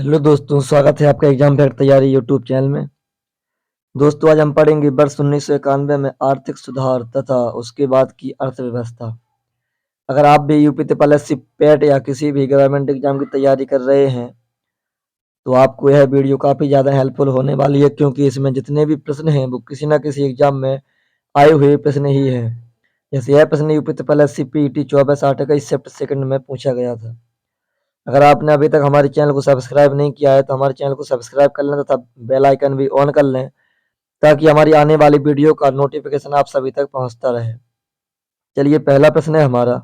Hello दोस्तों, स्वागत है आपका एग्जाम फैक्ट तैयारी यूट्यूब चैनल में। दोस्तों, आज हम पढ़ेंगे वर्ष 1991 में आर्थिक सुधार तथा उसके बाद की अर्थव्यवस्था। अगर आप भी यूपी ट्रिपल पेट या किसी भी गवर्नमेंट एग्जाम की तैयारी कर रहे हैं तो आपको यह वीडियो काफ़ी ज़्यादा हेल्पफुल होने वाली है, क्योंकि इसमें जितने भी प्रश्न हैं वो किसी न किसी एग्जाम में आए हुए प्रश्न ही हैं। जैसे यह प्रश्न UP triple PET 24 article shift second में पूछा गया था। अगर आपने अभी तक हमारे चैनल को सब्सक्राइब नहीं किया है तो हमारे चैनल को सब्सक्राइब कर लें तथा बेल आइकन भी ऑन कर लें, ताकि हमारी आने वाली वीडियो का नोटिफिकेशन आप सभी तक पहुंचता रहे। चलिए, पहला प्रश्न है हमारा,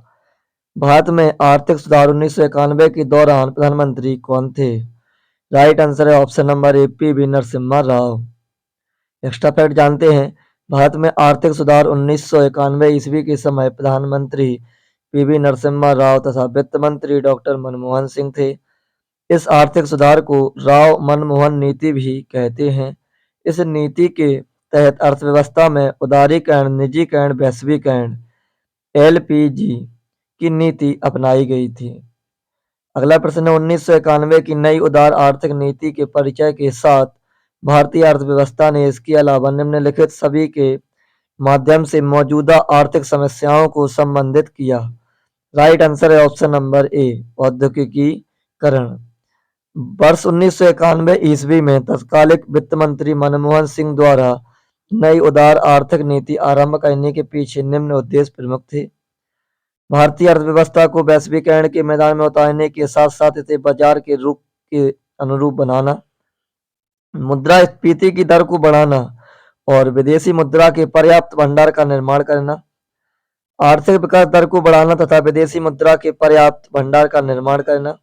भारत में आर्थिक सुधार 1991 के दौरान प्रधानमंत्री कौन थे? राइट आंसर है option number A, PV Narasimha Rao. Extra fact जानते हैं, भारत में आर्थिक सुधार 1991 ईस्वी के समय प्रधानमंत्री पीवी नरसिम्हा राव तथा वित्त मंत्री डॉक्टर मनमोहन सिंह थे। इस आर्थिक सुधार को राव मनमोहन नीति भी कहते हैं। इस नीति के तहत अर्थव्यवस्था में उदारीकरण, निजीकरण, वैश्वीकरण एलपीजी की नीति अपनाई गई थी। अगला प्रश्न है, 1991 की नई उदार आर्थिक नीति के परिचय के साथ भारतीय अर्थव्यवस्था ने इसके अलावा निम्नलिखित सभी के माध्यम से मौजूदा आर्थिक समस्याओं को संबोधित किया। राइट आंसर है ऑप्शन नंबर ए, औद्योगिकीकरण। वर्ष 1991 ईस्वी में तत्कालिक वित्त मंत्री मनमोहन सिंह द्वारा नई उदार आर्थिक नीति आरंभ करने के पीछे निम्न उद्देश्य प्रमुख थे। भारतीय अर्थव्यवस्था को वैश्वीकरण के मैदान में उतारने के साथ साथ इसे बाजार के रुख के अनुरूप बनाना, मुद्रास्फीति की दर को बढ़ाना और विदेशी मुद्रा के पर्याप्त भंडार का निर्माण करना। आर्थिक विकास दर को बढ़ाना तथा विदेशी मुद्रा के पर्याप्त भंडार का निर्माण करना।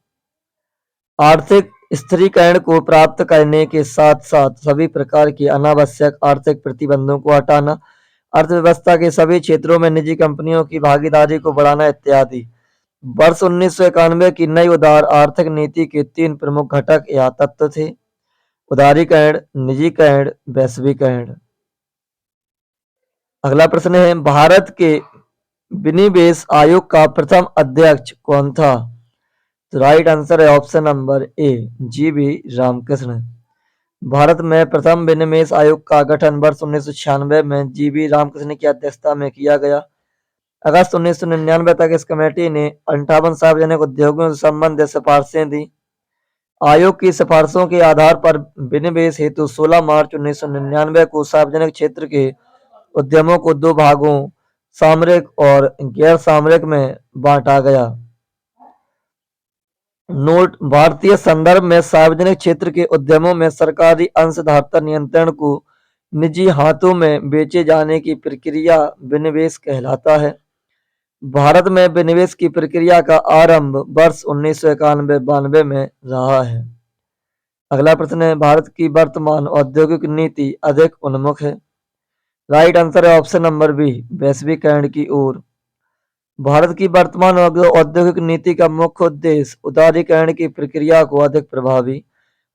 आर्थिक स्थिरीकरण को प्राप्त करने के साथ साथ सभी प्रकार के अनावश्यक आर्थिक प्रतिबंधों को हटाना, अर्थव्यवस्था के सभी क्षेत्रों में निजी कंपनियों की भागीदारी को बढ़ाना इत्यादि। वर्ष 1991 की नई उदार आर्थिक नीति के 3 प्रमुख घटक या तत्व थे: उदारीकरण, निजीकरण, वैश्वीकरण। अगला प्रश्न है, भारत के विनिवेश आयोग का प्रथम अध्यक्ष कौन था? तो राइट आंसर है ऑप्शन नंबर ए, जीवी रामकृष्ण। भारत में प्रथम विनिवेश आयोग का गठन वर्ष 1996 में जीवी रामकृष्ण की अध्यक्षता में किया गया। अगस्त 1999 तक इस कमेटी ने 58 सार्वजनिक उद्योगों से संबंधित सिफारिशें दी। आयोग की सिफारिशों के आधार पर विनिवेश हेतु 16 मार्च 1999 को सार्वजनिक क्षेत्र के उद्यमों को 2 भागों, सामरिक और गैर सामरिक में बांटा गया। नोट: भारतीय संदर्भ में सार्वजनिक क्षेत्र के उद्यमों में सरकारी अंशधारता नियंत्रण को निजी हाथों में बेचे जाने की प्रक्रिया विनिवेश कहलाता है। भारत में विनिवेश की प्रक्रिया का आरंभ वर्ष 1991-92 में रहा है। अगला प्रश्न है, भारत की वर्तमान औद्योगिक नीति अधिक उन्मुख है। राइट आंसर है ऑप्शन नंबर बी, वैश्वीकरण की ओर। भारत की वर्तमान औद्योगिक नीति का मुख्य उद्देश्य उदारीकरण की प्रक्रिया को अधिक प्रभावी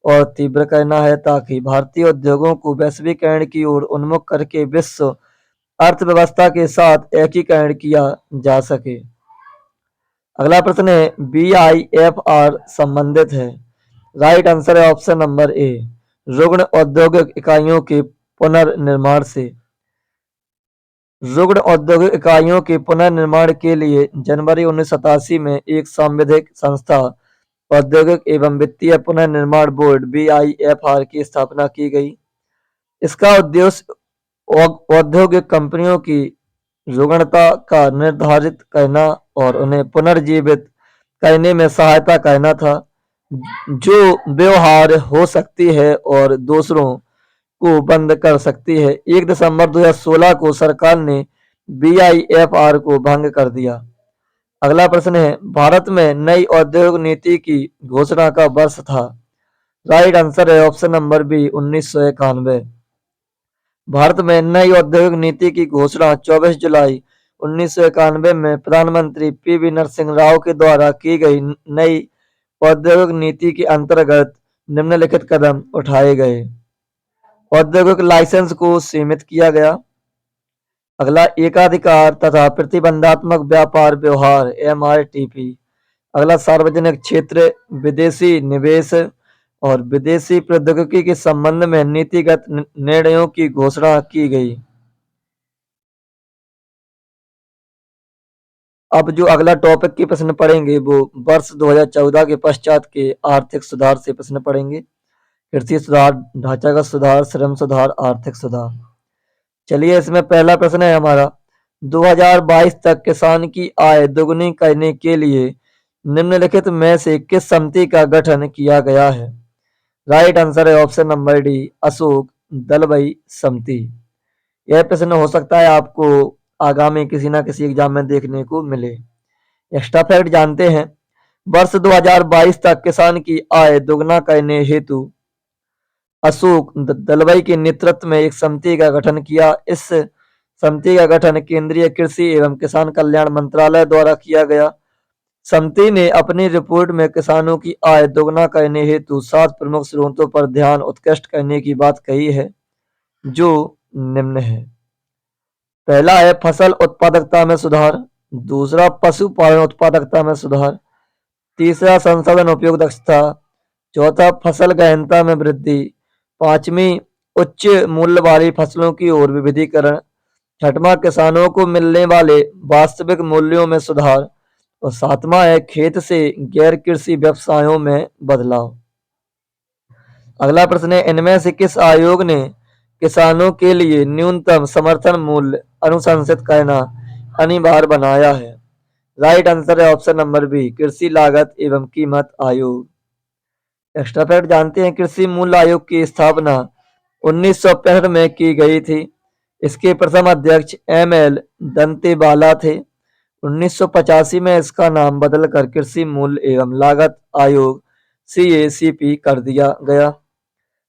और तीव्र करना है, ताकि भारतीय उद्योगों को वैश्वीकरण की ओर उन्मुख करके विश्व अर्थव्यवस्था के साथ एकीकरण किया जा सके। अगला प्रश्न है, BIFR संबंधित है। राइट आंसर है ऑप्शन नंबर ए, रुग्ण औद्योगिक इकाइयों के पुनर्निर्माण से। रुग्ण औद्योगिक इकाइयों के पुनर्निर्माण के लिए जनवरी 1987 में एक सांविधिक संस्था औद्योगिक एवं वित्तीय पुनर्निर्माण बोर्ड BIFR की स्थापना की गई। इसका उद्देश्य औद्योगिक कंपनियों की रुग्णता का निर्धारित करना और उन्हें पुनर्जीवित करने में सहायता करना था, जो व्यवहार हो सकती है और दूसरों को बंद कर सकती है। 1 दिसंबर 2016 को सरकार ने BIFR को भंग कर दिया। अगला प्रश्न है, भारत में नई औद्योगिक नीति की घोषणा का वर्ष था। राइट आंसर है ऑप्शन नंबर बी, 1991। भारत में नई औद्योगिक नीति की घोषणा 24 जुलाई 1991 में प्रधानमंत्री PV नरसिंह राव के द्वारा की गई। नई औद्योगिक नीति के अंतर्गत निम्नलिखित कदम उठाए गए। औद्योगिक लाइसेंस को सीमित किया गया। अगला, एकाधिकार तथा प्रतिबंधात्मक व्यापार व्यवहार MRTP। अगला, सार्वजनिक क्षेत्र विदेशी निवेश और विदेशी प्रौद्योगिकी के संबंध में नीतिगत निर्णयों की घोषणा की गई। अब जो अगला टॉपिक के प्रश्न पढ़ेंगे वो वर्ष 2014 के पश्चात के आर्थिक सुधार से प्रश्न पढ़ेंगे। कृषि सुधार, ढांचागत सुधार, श्रम सुधार, आर्थिक सुधार। चलिए इसमें पहला प्रश्न है हमारा, 2022 तक किसान की आय दोगुनी करने के लिए निम्नलिखित में से किस समिति का गठन किया गया है? राइट आंसर है ऑप्शन नंबर डी, अशोक दलबई समिति। यह प्रश्न हो सकता है आपको आगामी किसी ना किसी एग्जाम में देखने को मिले। एक्स्ट्रा फैक्ट जानते हैं। वर्ष 2022 तक किसान की आय दोगुना करने हेतु अशोक दलबई के नेतृत्व में एक समिति का गठन किया। इस समिति का गठन केंद्रीय कृषि एवं किसान कल्याण मंत्रालय द्वारा किया गया। समिति ने अपनी रिपोर्ट में किसानों की आय दोगुना करने हेतु 7 प्रमुख स्रोतों पर ध्यान उत्कृष्ट करने की बात कही है, जो निम्न है। पहला है फसल उत्पादकता में सुधार, दूसरा पशुपालन उत्पादकता में सुधार, तीसरा संसाधन उपयोग दक्षता, चौथा फसल गहनता में वृद्धि, पांचवी उच्च मूल्य वाली फसलों की ओर विविधीकरण, छठवां किसानों को मिलने वाले वास्तविक मूल्यों में सुधार और सातवां है खेत से गैर कृषि व्यवसायों में बदलाव। अगला प्रश्न है, इनमें से किस आयोग ने किसानों के लिए न्यूनतम समर्थन मूल्य अनुशंसित करना अनिवार्य बनाया है? राइट आंसर है ऑप्शन नंबर बी, कृषि लागत एवं कीमत आयोग। एक्स्ट्रा फैक्ट जानते हैं, कृषि मूल्य आयोग की स्थापना 1965 में की गई थी। इसके प्रथम अध्यक्ष एम.एल. दंतेवाला थे। 1985 में इसका नाम बदलकर कृषि मूल्य एवं लागत आयोग CACP कर दिया गया।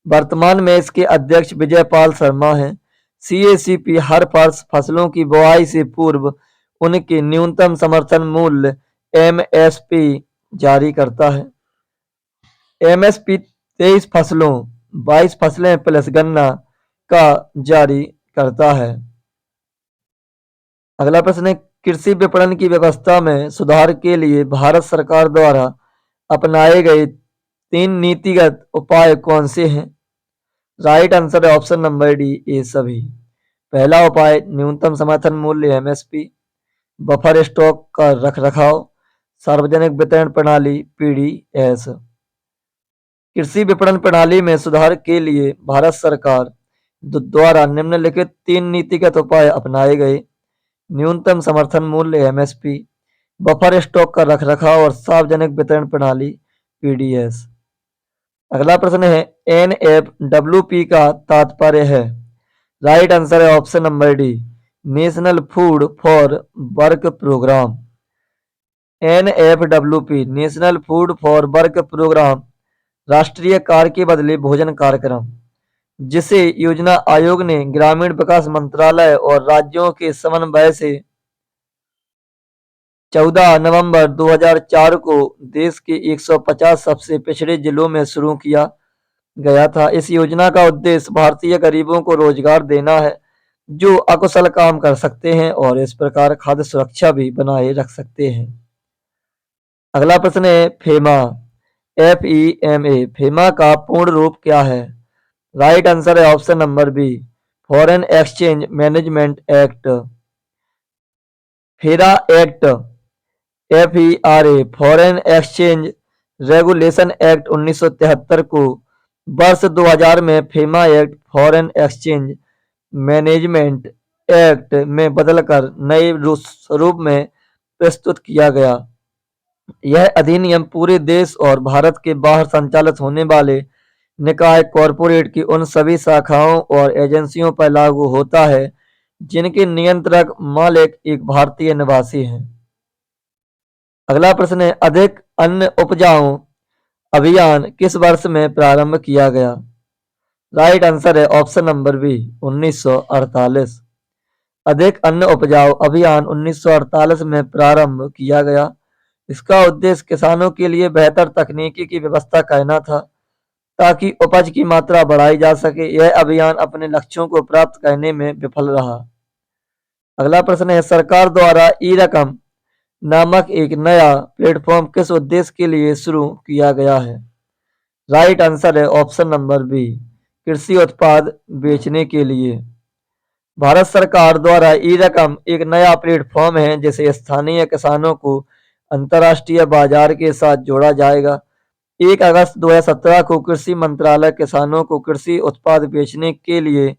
वर्तमान में इसके अध्यक्ष विजयपाल शर्मा हैं। CACP हर वर्ष फसलों की बुआई से पूर्व उनके न्यूनतम समर्थन मूल्य MSP जारी करता है। MSP 23 फसलों 22 फसलें प्लस गन्ना का जारी करता है। अगला प्रश्न है, कृषि विपणन की व्यवस्था में सुधार के लिए भारत सरकार द्वारा अपनाए गए 3 नीतिगत उपाय कौन से हैं? राइट आंसर है ऑप्शन नंबर डी, ये सभी। पहला उपाय न्यूनतम समर्थन मूल्य MSP, बफर स्टॉक का रखरखाव, सार्वजनिक वितरण प्रणाली PDS। कृषि विपणन प्रणाली में सुधार के लिए भारत सरकार द्वारा निम्नलिखित 3 नीतिगत उपाय अपनाए गए। न्यूनतम समर्थन मूल्य MSP, बफर स्टॉक का रखरखाव और सार्वजनिक वितरण प्रणाली PDS। अगला प्रश्न है, NFWP का तात्पर्य है? राइट आंसर है option number D, national food for work programme. NFWP national food for work programme राष्ट्रीय कार्य के बदले भोजन कार्यक्रम, जिसे योजना आयोग ने ग्रामीण विकास मंत्रालय और राज्यों के समन्वय से 14 नवंबर 2004 को देश के 150 सबसे पिछड़े जिलों में शुरू किया गया था। इस योजना का उद्देश्य भारतीय गरीबों को रोजगार देना है, जो अकुशल काम कर सकते हैं और इस प्रकार खाद्य सुरक्षा भी बनाए रख सकते हैं। अगला प्रश्न है, फेमा FEMA, फेमा का पूर्ण रूप क्या है? राइट आंसर है option number B, foreign exchange management act. FERA act FERA foreign exchange regulation act 1973 को वर्ष 2000 में FEMA act foreign exchange management act में बदलकर नए स्वरूप में प्रस्तुत किया गया। यह अधिनियम पूरे देश और भारत के बाहर संचालित होने वाले निकाय कॉरपोरेट की उन सभी शाखाओं और एजेंसियों पर लागू होता है जिनके नियंत्रक मालिक एक भारतीय निवासी हैं। अगला प्रश्न है, अधिक अन्न उपजाऊ अभियान किस वर्ष में प्रारंभ किया गया? राइट आंसर है ऑप्शन नंबर बी, 1948। अधिक अन्न उपजाऊ अभियान 1948 में प्रारंभ किया गया। इसका उद्देश्य किसानों के लिए बेहतर तकनीकी की व्यवस्था करना था ताकि उपज की मात्रा बढ़ाई जा सके। यह अभियान अपने लक्ष्यों को प्राप्त करने में विफल रहा। अगला प्रश्न है, सरकार द्वारा ई रकम नामक एक नया प्लेटफॉर्म किस उद्देश्य के लिए शुरू किया गया है? राइट आंसर है ऑप्शन नंबर बी, कृषि उत्पाद बेचने के लिए। भारत सरकार द्वारा ई रकम एक नया प्लेटफॉर्म है जिसे स्थानीय किसानों को अंतर्राष्ट्रीय बाजार के साथ जोड़ा जाएगा। 1 अगस्त 2017 को कृषि मंत्रालय किसानों को कृषि उत्पाद बेचने के लिए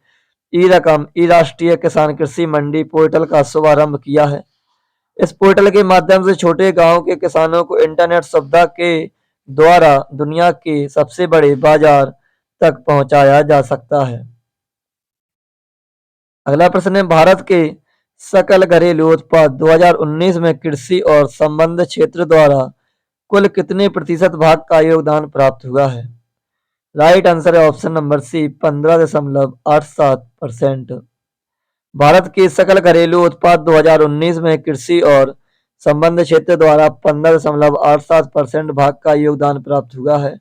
ई रकम ई राष्ट्रीय किसान कृषि मंडी पोर्टल का शुभारंभ किया है। इस पोर्टल के माध्यम से छोटे गांव के किसानों को इंटरनेट सुविधा के द्वारा दुनिया के सबसे बड़े बाजार तक पहुंचाया जा सकता है। अगला प्रश्न है, भारत के सकल घरेलू उत्पाद 2019 में कृषि और संबद्ध क्षेत्र द्वारा कुल कितने प्रतिशत भाग का योगदान प्राप्त हुआ है? राइट आंसर है ऑप्शन नंबर सी, 15.87%। भारत के सकल घरेलू उत्पाद 2019 में कृषि और संबद्ध क्षेत्र द्वारा 15.87% भाग का योगदान प्राप्त हुआ है।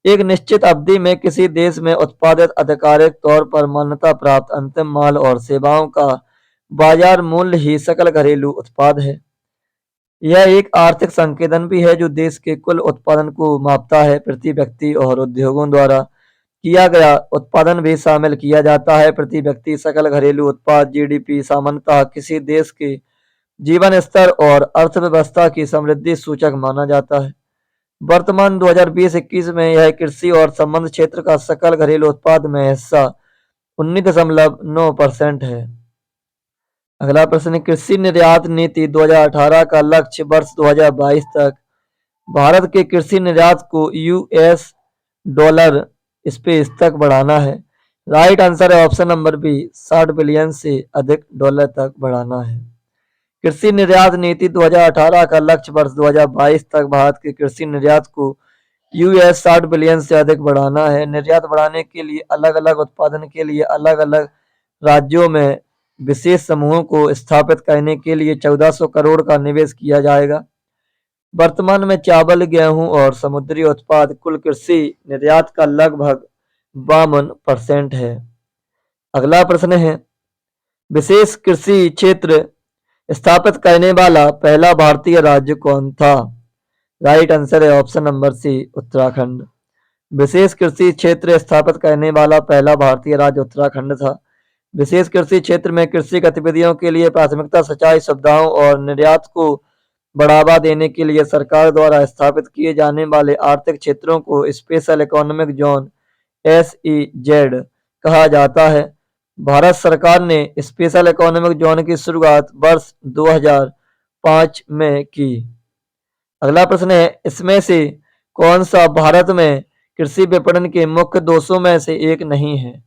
एक निश्चित अवधि में किसी देश में उत्पादित आधिकारिक तौर पर मान्यता प्राप्त अंतिम माल और सेवाओं का बाजार मूल्य ही सकल घरेलू उत्पाद है। यह एक आर्थिक संकेतन भी है जो देश के कुल उत्पादन को मापता है। प्रति व्यक्ति और उद्योगों द्वारा किया गया उत्पादन भी शामिल किया जाता है। प्रति व्यक्ति सकल घरेलू उत्पाद जीडीपी सामान्यतः किसी देश के जीवन स्तर और अर्थव्यवस्था की समृद्धि सूचक माना जाता है। वर्तमान 2020-21 में यह कृषि और संबद्ध क्षेत्र का सकल घरेलू उत्पाद में हिस्सा 19.9% है। अगला प्रश्न, कृषि निर्यात नीति 2018 का लक्ष्य वर्ष 2022 तक भारत के कृषि निर्यात को यूएस डॉलर स्पेस तक बढ़ाना है। राइट आंसर है ऑप्शन नंबर बी, 60 बिलियन से अधिक डॉलर तक बढ़ाना है। कृषि निर्यात नीति 2018 का लक्ष्य वर्ष 2022 तक भारत के कृषि निर्यात को यूएस 60 बिलियन से अधिक बढ़ाना है। निर्यात बढ़ाने के लिए अलग अलग उत्पादन के लिए अलग अलग राज्यों में विशेष समूहों को स्थापित करने के लिए 1400 करोड़ का निवेश किया जाएगा। वर्तमान में चावल, गेहूं और समुद्री उत्पाद कुल कृषि निर्यात का लगभग 52% है। अगला प्रश्न है, विशेष कृषि क्षेत्र स्थापित करने वाला पहला भारतीय राज्य कौन था? राइट आंसर है ऑप्शन नंबर सी, उत्तराखंड। विशेष कृषि क्षेत्र स्थापित करने वाला पहला भारतीय राज्य उत्तराखंड था। विशेष कृषि क्षेत्र में कृषि गतिविधियों के लिए प्राथमिकता सिंचाई सुविधाओं और निर्यात को बढ़ावा देने के लिए सरकार द्वारा स्थापित किए जाने वाले आर्थिक क्षेत्रों को स्पेशल इकोनॉमिक जोन SEZ कहा जाता है। भारत सरकार ने स्पेशल इकोनॉमिक जोन की शुरुआत वर्ष 2005 में की। अगला प्रश्न है, इसमें से कौन सा भारत में कृषि विपणन के मुख्य दोषों में से एक नहीं है?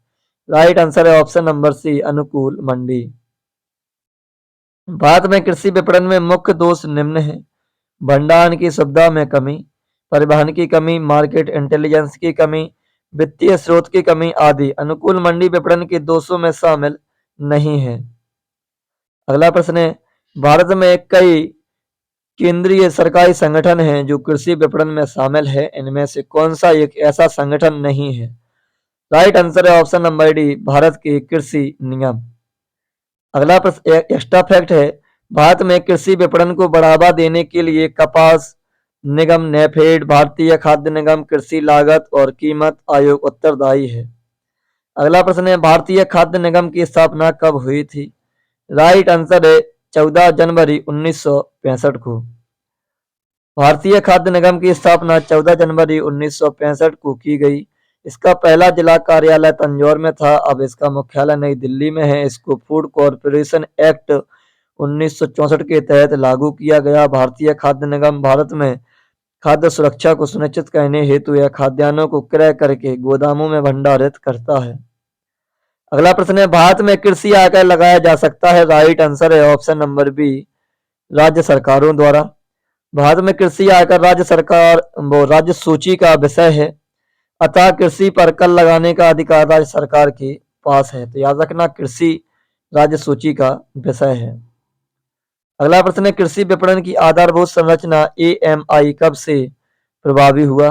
राइट आंसर है ऑप्शन नंबर सी, अनुकूल मंडी। भारत में कृषि विपणन में मुख्य दोष निम्न है: भंडारण की सुविधा में कमी, परिवहन की कमी, मार्केट इंटेलिजेंस की कमी, वित्तीय स्रोत की कमी आदि अनुकूल मंडी विपणन के दोषों में शामिल नहीं है। अगला प्रश्न है, भारत में कई केंद्रीय सरकारी संगठन हैं जो कृषि विपणन में शामिल है, इनमें से कौन सा एक ऐसा संगठन नहीं है? राइट आंसर है ऑप्शन नंबर डी, भारत के कृषि निगम। अगला प्रश्न एक्स्ट्रा फैक्ट है, भारत में कृषि विपणन को बढ़ावा देने के लिए कपास निगम, नेफेड, भारतीय खाद्य निगम, कृषि लागत और कीमत आयोग उत्तरदायी है। अगला प्रश्न है, भारतीय खाद्य निगम की स्थापना कब हुई थी? राइट आंसर है 14 जनवरी 1965 को। भारतीय खाद्य निगम की स्थापना 14 जनवरी 1965 को की गई। इसका पहला जिला कार्यालय तंजौर में था, अब इसका मुख्यालय नई दिल्ली में है। इसको फूड कॉरपोरेशन एक्ट 1964 के तहत लागू किया गया। भारतीय खाद्य निगम भारत में खाद्य सुरक्षा को सुनिश्चित करने हेतु यह खाद्यान्नों को क्रय करके गोदामों में भंडारित करता है। अगला प्रश्न है, भारत में कृषि आयकर लगाया जा सकता है? राइट आंसर है ऑप्शन नंबर बी, राज्य सरकारों द्वारा। भारत में कृषि आयकर राज्य सूची का विषय है, अतः कृषि पर कर लगाने का अधिकार राज्य सरकार के पास है। तो याद रखना, कृषि राज्य सूची का विषय है। अगला प्रश्न है, कृषि विपणन की आधारभूत संरचना AMI कब से प्रभावी हुआ?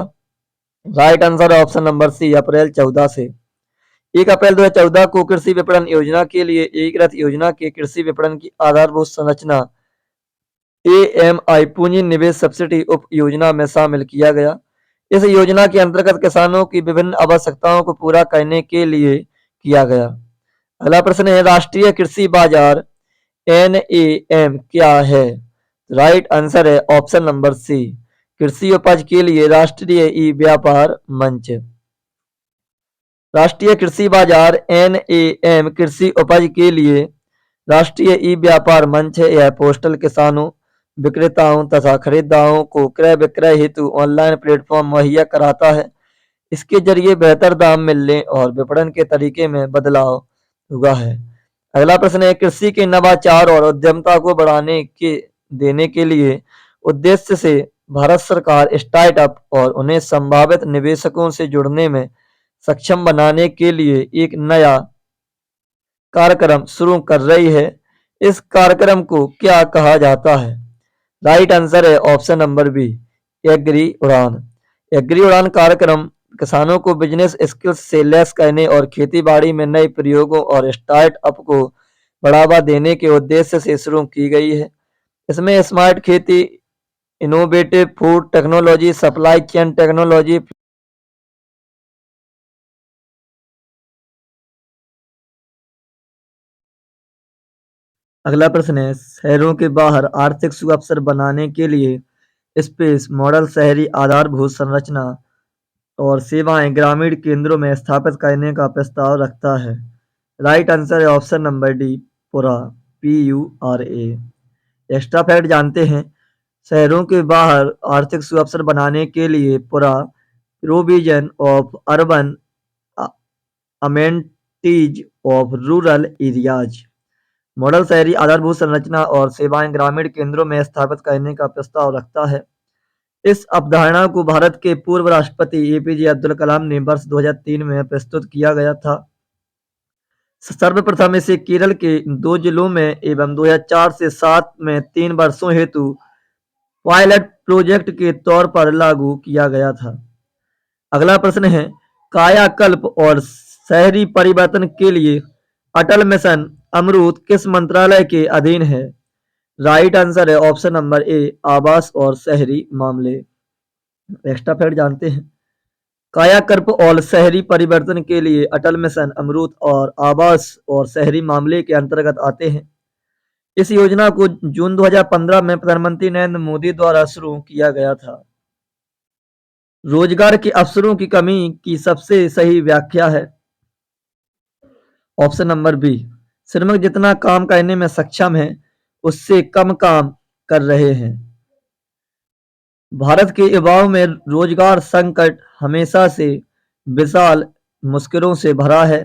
राइट आंसर है ऑप्शन नंबर सी, अप्रैल 14 से। 1 अप्रैल 2014 को कृषि विपणन योजना के लिए एकीकृत योजना के कृषि विपणन की आधारभूत संरचना AMI पूंजी निवेश सब्सिडी उप योजना में शामिल किया गया। इस योजना के अंतर्गत किसानों की विभिन्न आवश्यकताओं को पूरा करने के लिए किया गया। अगला प्रश्न है, राष्ट्रीय कृषि बाजार NAM क्या है? राइट आंसर है ऑप्शन नंबर सी, कृषि उपज के लिए राष्ट्रीय ई व्यापार मंच। राष्ट्रीय कृषि बाजार NAM कृषि उपज के लिए राष्ट्रीय ई व्यापार मंच है। यह पोस्टल किसानों, विक्रेताओं तथा खरीदारों को क्रय विक्रय हेतु ऑनलाइन प्लेटफॉर्म मुहैया कराता है। इसके जरिए बेहतर दाम मिलने और विपणन के तरीके में बदलाव हुआ है। अगला प्रश्न है, कृषि के नवाचार और उद्यमता को बढ़ाने के देने के लिए उद्देश्य से भारत सरकार स्टार्टअप और उन्हें संभावित निवेशकों से जुड़ने में सक्षम बनाने के लिए एक नया कार्यक्रम शुरू कर रही है। इस कार्यक्रम को क्या कहा जाता है? राइट आंसर है ऑप्शन नंबर बी, एग्री उड़ान। एग्री उड़ान कार्यक्रम किसानों को बिजनेस स्किल्स से लैस करने और खेती बाड़ी में नए प्रयोगों और स्टार्टअप को बढ़ावा देने के उद्देश्य से शुरू की गई है। इसमें स्मार्ट खेती, innovative food technology, supply chain technology. अगला प्रश्न है, शहरों के बाहर आर्थिक सुअवसर बनाने के लिए स्पेस मॉडल शहरी आधारभूत संरचना और सेवाएं ग्रामीण केंद्रों में स्थापित करने का प्रस्ताव रखता है। राइट आंसर है ऑप्शन नंबर डी, पुरा, PURA। एक्स्ट्रा फैक्ट जानते हैं, शहरों के बाहर आर्थिक सुअवसर बनाने के लिए पुरा, provision of urban amenities of rural areas, model शहरी आधारभूत संरचना और सेवाएं ग्रामीण केंद्रों में स्थापित करने का प्रस्ताव रखता है। इस अवधारणा को भारत के पूर्व राष्ट्रपति APJ अब्दुल कलाम ने वर्ष 2003 में प्रस्तुत किया गया था। सर्वप्रथम इसे केरल के 2 जिलों में एवं 2004 से 7 में 3 वर्षों हेतु पायलट प्रोजेक्ट के तौर पर लागू किया गया था। अगला प्रश्न है, कायाकल्प और शहरी परिवर्तन के लिए अटल मिशन अमरूत किस मंत्रालय के अधीन है? राइट आंसर है ऑप्शन नंबर ए, आवास और शहरी मामले। एक्स्ट्रा फैक्ट जानते हैं, कायाकल्प और शहरी परिवर्तन के लिए अटल मिशन अमरूत और आवास और शहरी मामले के अंतर्गत आते हैं। इस योजना को जून 2015 में प्रधानमंत्री नरेंद्र मोदी द्वारा शुरू किया गया था। रोजगार के अवसरों की कमी की सबसे सही व्याख्या है ऑप्शन नंबर बी, श्रमिक जितना काम करने में सक्षम है उससे कम काम कर रहे हैं। भारत के युवाओं में रोजगार संकट हमेशा से विशाल मुश्किलों से भरा है।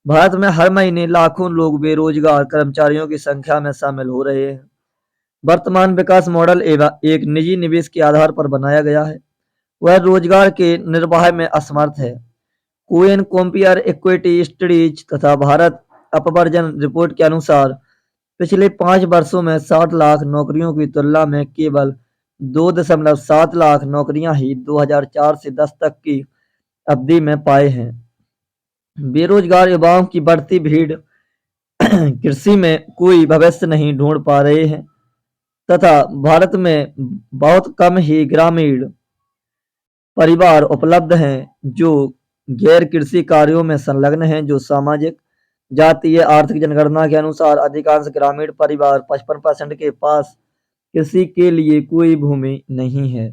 भारत में हर महीने लाखों लोग बेरोजगार कर्मचारियों की संख्या में शामिल हो रहे हैं। वर्तमान विकास मॉडल एवं एक निजी निवेश के आधार पर बनाया गया है। वह रोजगार के निर्वाह में असमर्थ है। कोएन कॉम्पियर इक्विटी स्टडीज तथा भारत अपवर्जन रिपोर्ट के अनुसार पिछले 5 वर्षों में 60 लाख नौकरियों की तुलना में केवल 2.7 लाख नौकरियां ही 2004 से 10 तक की अवधि में पाए हैं। बेरोजगार युवाओं की बढ़ती भीड़ कृषि में कोई भविष्य नहीं ढूंढ पा रहे हैं तथा भारत में बहुत कम ही ग्रामीण परिवार उपलब्ध हैं जो गैर कृषि कार्यों में संलग्न हैं। जो सामाजिक जातीय आर्थिक जनगणना के अनुसार अधिकांश ग्रामीण परिवार 55% के पास कृषि के लिए कोई भूमि नहीं है।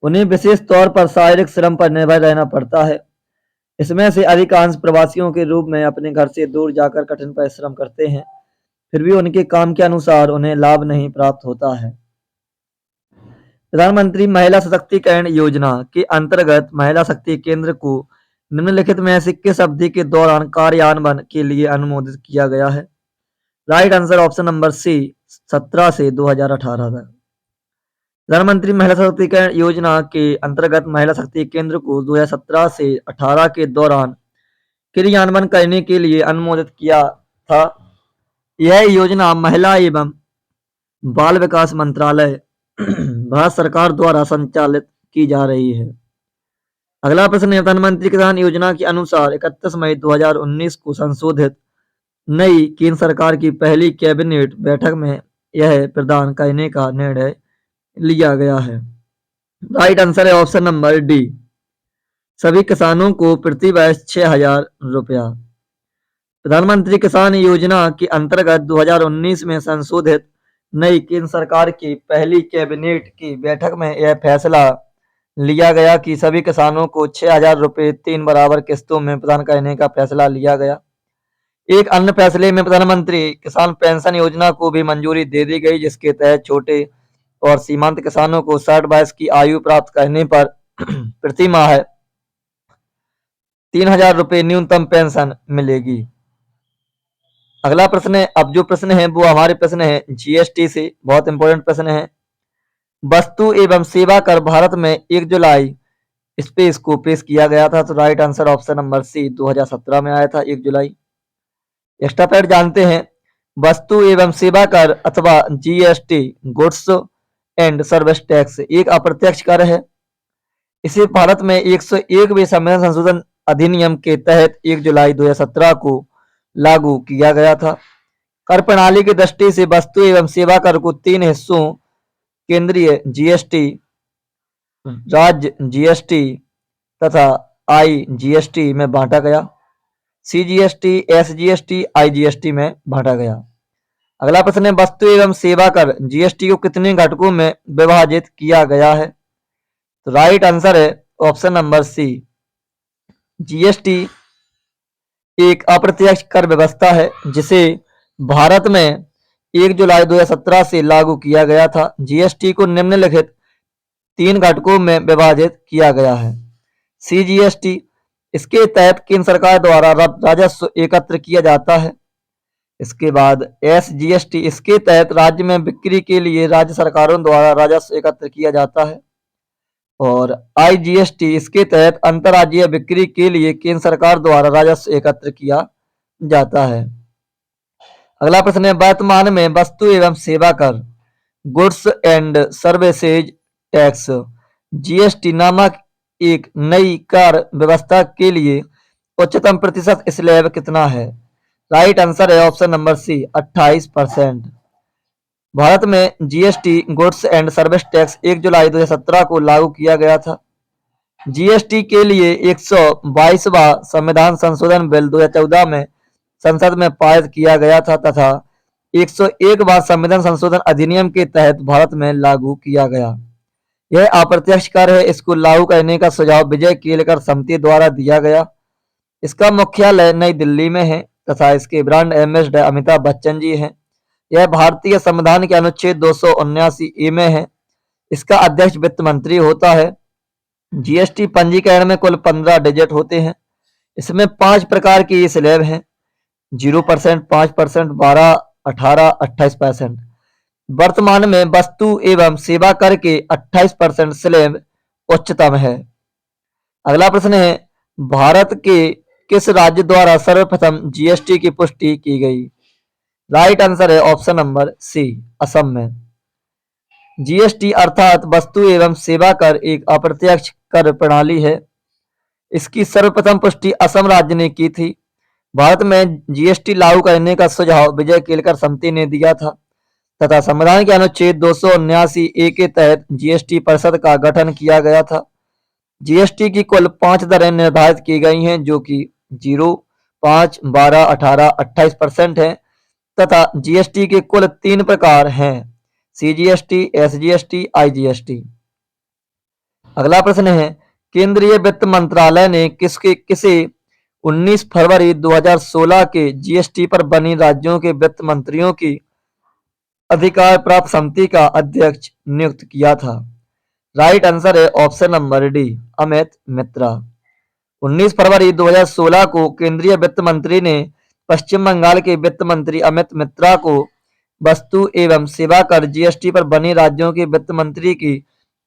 उन्हें विशेष तौर पर शारीरिक श्रम पर निर्भर रहना पड़ता है। इसमें से अधिकांश प्रवासियों के रूप में अपने घर से दूर जाकर कठिन परिश्रम करते हैं, फिर भी उनके काम के अनुसार उन्हें लाभ नहीं प्राप्त होता है। प्रधानमंत्री महिला सशक्तिकरण योजना के अंतर्गत महिला शक्ति केंद्र को निम्नलिखित में से किस अवधि के दौरान कार्यान्वयन के लिए अनुमोदित किया गया है? Right answer option number C, 17 से 2018 तक। प्रधानमंत्री महिला सशक्तिकरण योजना के अंतर्गत महिला शक्ति केंद्र को 2017 से 18 के दौरान क्रियान्वयन करने के लिए अनुमोदित किया था। यह योजना महिला एवं बाल विकास मंत्रालय भारत सरकार द्वारा संचालित की जा रही है। अगला प्रश्न है, प्रधानमंत्री किसान योजना के अनुसार 31 मई 2019 को संशोधित नई केंद्र सरकार की पहली कैबिनेट बैठक में यह प्रदान करने का निर्णय लिया गया है। राइट आंसर है ऑप्शन नंबर डी, सभी किसानों को प्रति वर्ष 6,000 रुपया। प्रधानमंत्री किसान योजना के अंतर्गत 2019 में संशोधित नई केंद्र सरकार की पहली कैबिनेट की बैठक में यह फैसला लिया गया कि सभी किसानों को 6,000 रुपये 3 बराबर किस्तों में प्रदान करने का फैसला लिया गया। एक अन्य फैसले में प्रधानमंत्री किसान पेंशन योजना को भी मंजूरी दे दी गई, जिसके तहत छोटे और सीमांत किसानों को 60 वर्ष की आयु प्राप्त करने पर प्रति माह 3,000 रुपये न्यूनतम पेंशन मिलेगी। अगला प्रश्न है, अब जो प्रश्न है वो हमारे प्रश्न है जीएसटी से, बहुत इंपॉर्टेंट प्रश्न है। वस्तु एवं सेवा कर भारत में 1 जुलाई इस पे इसको पेश किया गया था, तो right answer option number C 2017 में आया था 1 जुलाई। एक्स्ट्रा पैड जानते हैं, वस्तु एवं सेवा कर अथवा GST goods and service tax एक अप्रत्यक्ष कर है। इसे भारत में 101वें संविधान संशोधन अधिनियम के तहत 1 जुलाई 2017 को लागू किया गया था। कर प्रणाली की दृष्टि से वस्तु एवं सेवा कर को 3 हिस्सों केंद्रीय जीएसटी, राज्य जीएसटी तथा आईजीएसटी में बांटा गया। सीजीएसटी, एसजीएसटी, आईजीएसटी में बांटा गया। अगला प्रश्न है, वस्तु एवं सेवा कर जीएसटी को कितने घटकों में विभाजित किया गया है? तो राइट आंसर है ऑप्शन नंबर सी, जीएसटी एक अप्रत्यक्ष कर व्यवस्था है जिसे भारत में 1 जुलाई 2017 से लागू किया गया था। जीएसटी को निम्नलिखित 3 घटकों में विभाजित किया गया है। सीजीएसटी, इसके तहत केंद्र सरकार द्वारा राजस्व एकत्र किया जाता है। इसके बाद एसजीएसटी, इसके तहत राज्य में बिक्री के लिए राज्य सरकारों द्वारा राजस्व एकत्र किया जाता है। और आईजीएसटी, इसके तहत अंतर्राज्यीय बिक्री के लिए केंद्र सरकार द्वारा राजस्व एकत्र किया जाता है। अगला प्रश्न है, वर्तमान में वस्तु एवं सेवा कर goods and services tax GST नामक एक नई कर व्यवस्था के लिए उच्चतम प्रतिशत स्लैब कितना है? राइट आंसर है ऑप्शन नंबर सी, 28%। भारत में GST goods and service tax 1 जुलाई 2017 को लागू किया गया था। जीएसटी के लिए 122वां संविधान संशोधन बिल 2014 में संसद में पारित किया गया था तथा 101वां संविधान संशोधन अधिनियम के तहत भारत में लागू किया गया। यह अप्रत्यक्ष कर है। इसको लागू करने का सुझाव विजय केलकर समिति द्वारा दिया गया। इसका मुख्यालय नई दिल्ली में है तथा इसके ब्रांड एम्बेसडर अमिताभ बच्चन जी हैं। यह भारतीय संविधान के अनुच्छेद 279A में है। इसका अध्यक्ष वित्त मंत्री होता है। जीएसटी पंजीकरण में कुल 15 डिजिट होते हैं। इसमें 5 प्रकार की स्लैब हैं, 0%, 5%, 12, 18, 28%। वर्तमान में वस्तु एवं सेवा कर के 28% स्लैब उच्चतम है। अगला प्रश्न है, भारत के किस राज्य द्वारा सर्वप्रथम जीएसटी की पुष्टि की गई? राइट आंसर है ऑप्शन नंबर सी, असम में। जीएसटी अर्थात वस्तु एवं सेवा कर एक अप्रत्यक्ष कर प्रणाली है। इसकी सर्वप्रथम पुष्टि असम राज्य ने की थी। भारत में जीएसटी लागू करने का सुझाव विजय केलकर समिति ने दिया था तथा संविधान के अनुच्छेद 279A के तहत जीएसटी परिषद का गठन किया गया था। जीएसटी की कुल 5 दरें निर्धारित की गई हैं जो कि 0, 5, 12, 18, 28% है तथा जीएसटी के कुल 3 प्रकार हैं, सीजीएसटी, एसजीएसटी, आईजीएसटी। अगला प्रश्न है, केंद्रीय वित्त मंत्रालय ने किसे 19 फरवरी 2016 के जीएसटी पर बनी राज्यों के वित्त मंत्रियों की अधिकार प्राप्त समिति का अध्यक्ष नियुक्त किया था? राइट आंसर है ऑप्शन नंबर डी, अमित मित्रा। 19 फरवरी 2016 को केंद्रीय वित्त मंत्री ने पश्चिम बंगाल के वित्त मंत्री अमित मित्रा को वस्तु एवं सेवा कर जीएसटी पर बनी राज्यों के वित्त मंत्री की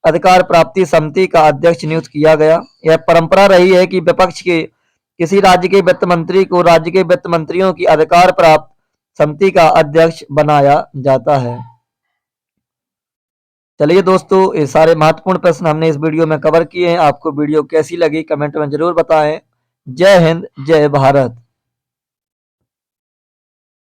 अधिकार प्राप्ति समिति का अध्यक्ष नियुक्त किया गया। यह परंपरा रही है कि विपक्ष के किसी राज्य के वित्त मंत्री को राज्य के वित्त मंत्रियों की अधिकार प्राप्त समिति का अध्यक्ष बनाया जाता है। चलिए दोस्तों, ये सारे महत्वपूर्ण प्रश्न हमने इस वीडियो में कवर किए हैं। आपको वीडियो कैसी लगी कमेंट में जरूर बताएं। जय हिंद, जय भारत।